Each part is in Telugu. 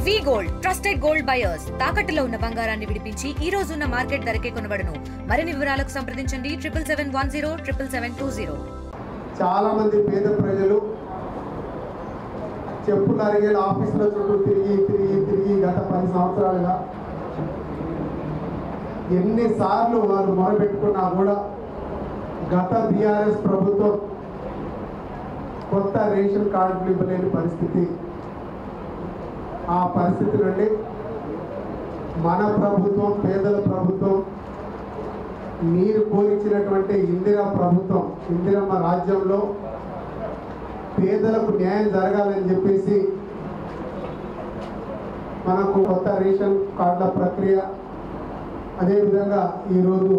వి గోల్డ్ ట్రస్టెడ్ గోల్డ్ బయర్స్ తాకట్టులో ఉన్న బంగారాన్ని విడిపించి ఈ రోజు ఉన్న మార్కెట్ ధరకే కొనబడును. మరిన్ని వివరాలకు సంప్రదించండి 7710 చాలా మంది పేద ప్రజలు చెప్పులు అరిగేల ఆఫీసుల చుట్టూ తిరిగి గత 10 సంవత్సరాలుగా ఎన్నిసార్లు వాళ్ళు మొరబెట్టుకున్నా కూడా గత బీఆర్ఎస్ ప్రభుత్వం కొత్త రేషన్ కార్డులు ఇవ్వలేని పరిస్థితి. ఆ పరిస్థితి నుండి మన ప్రభుత్వం, పేదల ప్రభుత్వం, మీరు కోరిచ్చినటువంటి ఇందిరా ప్రభుత్వం, ఇందిరమ్మ రాజ్యంలో పేదలకు న్యాయం జరగాలని చెప్పేసి మనకు కొత్త రేషన్ కార్డుల ప్రక్రియ, అదేవిధంగా ఈరోజు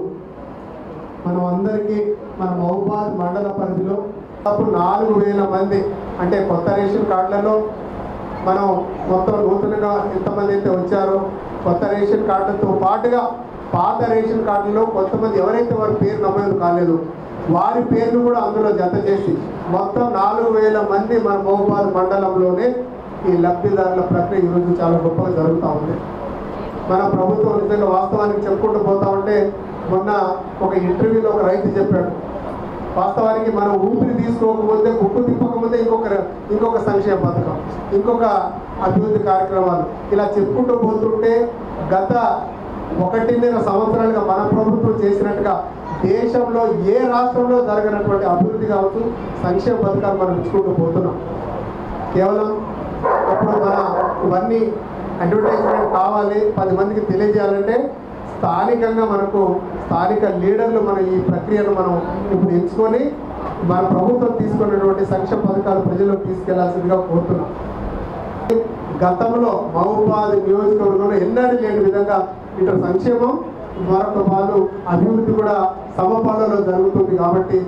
మనం అందరికీ మన మహబూబాద్ మండల పరిధిలో 4,000 మంది, అంటే కొత్త రేషన్ కార్డులలో మనం మొత్తం నూతనంగా ఎంతమంది అయితే వచ్చారో కొత్త రేషన్ కార్డులతో పాటుగా పాత రేషన్ కార్డులో కొంతమంది ఎవరైతే వారి పేరు నమోదు కాలేదు వారి పేర్లు కూడా అందులో జత చేసి మొత్తం 4,000 మంది మన మహబూబాద్ మండలంలోనే ఈ లబ్ధిదారుల ప్రక్రియ ఈరోజు చాలా గొప్పగా జరుగుతూ ఉంది. మన ప్రభుత్వం నిజంగా వాస్తవానికి చెప్పుకుంటూ పోతా ఉంటే, మొన్న ఒక ఇంటర్వ్యూలో ఒక రైతు చెప్పాడు, వాస్తవానికి మనం ఊపిరి తీసుకోకముందే, గుట్టు తిప్పకముందే ఇంకొక సంక్షేమ పథకం, ఇంకొక అభివృద్ధి కార్యక్రమాలు ఇలా చెప్పుకుంటూ పోతుంటే గత 1.5 సంవత్సరాలుగా మన ప్రభుత్వం చేసినట్టుగా దేశంలో ఏ రాష్ట్రంలో జరగనటువంటి అభివృద్ధి కావచ్చు, సంక్షేమ పథకాలు మనం ఇచ్చుకుంటూ పోతున్నాం. కేవలం ఇప్పుడు మన ఇవన్నీ అడ్వర్టైజ్మెంట్ కావాలి, 10 మందికి తెలియజేయాలంటే స్థానికంగా మనకు స్థానిక లీడర్లు మన ఈ ప్రక్రియను మనం ఇప్పుడు ఎంచుకొని మన ప్రభుత్వం తీసుకున్నటువంటి సంక్షేమ పథకాలు ప్రజలకు తీసుకెళ్లాల్సిందిగా కోరుతున్నాం. గతంలో మహబూబాద్ నియోజకవర్గంలో ఎన్నడూ లేని విధంగా ఇటు సంక్షేమం, మరొక వాళ్ళు అభివృద్ధి కూడా సమపాలలో జరుగుతుంది. కాబట్టి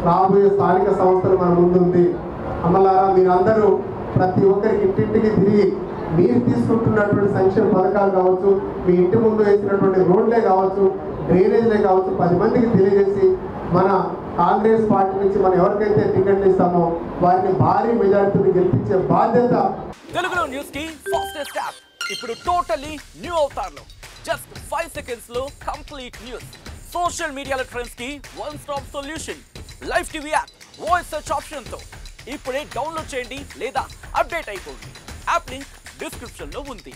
రాబోయే స్థానిక సంస్థలు మన ముందుంది. అమలారా మీరందరూ ప్రతి ఒక్కరికి ఇంటింటికి తిరిగి మీరు తీసుకుంటున్నటువంటి సంక్షేమ పథకాలు కావచ్చు, మీ ఇంటి ముందు వేసినటువంటి రోడ్లే కావచ్చు, డ్రైనేజ్లే కావచ్చు, 10 మందికి తెలియజేసి మన కాంగ్రెస్ పార్టీ నుంచి మనం ఎవరికైతే టికెట్లు ఇస్తామో వారిని భారీ మెజారిటీని గెలిపించే బాధ్యత. తెలుగులో న్యూస్ కి ఫాస్టెస్ట్ యాప్ ఇప్పుడు టోటల్లీ న్యూ అవతార్లో జస్ట్ 5 seconds లో కంప్లీట్ న్యూస్. సోషల్ మీడియాలో ట్రెండ్స్ కి one stop solution. Live TV app voice search option తో ఇప్పుడే డౌన్లోడ్ చేయండి లేదా అప్డేట్ అయిపోండి. యాప్ లింక్ డిస్క్రిప్షన్ లో ఉంది.